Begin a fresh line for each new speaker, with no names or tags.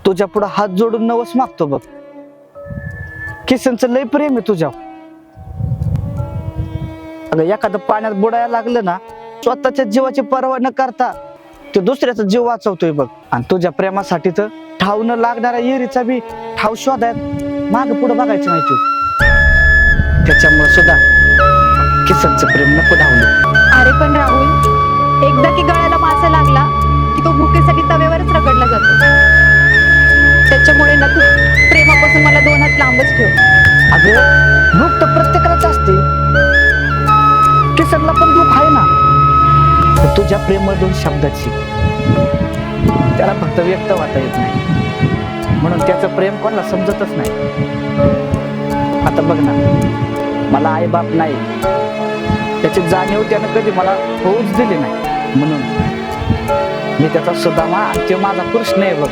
तुझ्या पुढे हात जोडून नवस मागतो बघ. किसनचं लय प्रेम आहे तुझ्या. अगं एखादं पाण्यात बुडायला लागलं ना, स्वतःच्या जीवाची पर्वा न करता ते दुसऱ्याचा जीव वाचवतोय बघ. आणि तुझ्या प्रेमासाठी तर ठाव न लागणाऱ्या येरीचा बी ठाव शोधायत माग पुढे बघायचं नाही तू. त्याच्यामुळे सुद्धा किसनचं प्रेम नको ढावलं.
अरे पण राहुल, एकदा की गळ्याला मासा लागला की तो भुकेसाठी तव्यावरच रगडला जातो. त्याच्यामुळे ना तू प्रेमापासून मला 2 हात लांबच ठेव.
अगं भूक तर प्रत्येकालाच असते. किसनला पण भूक आहे ना. तर तुझ्या प्रेमळ 2 शब्दाची त्याला फक्त व्यक्त वाटा येत नाही, म्हणून त्याचं प्रेम कोणाला समजतच नाही. आता बघ ना, मला आई बाप नाही, त्याची जाणीव त्यानं कधी मला होऊच दिली नाही. म्हणून मी त्याचा सुदामा, ते माझा कृष्ण आहे बघ.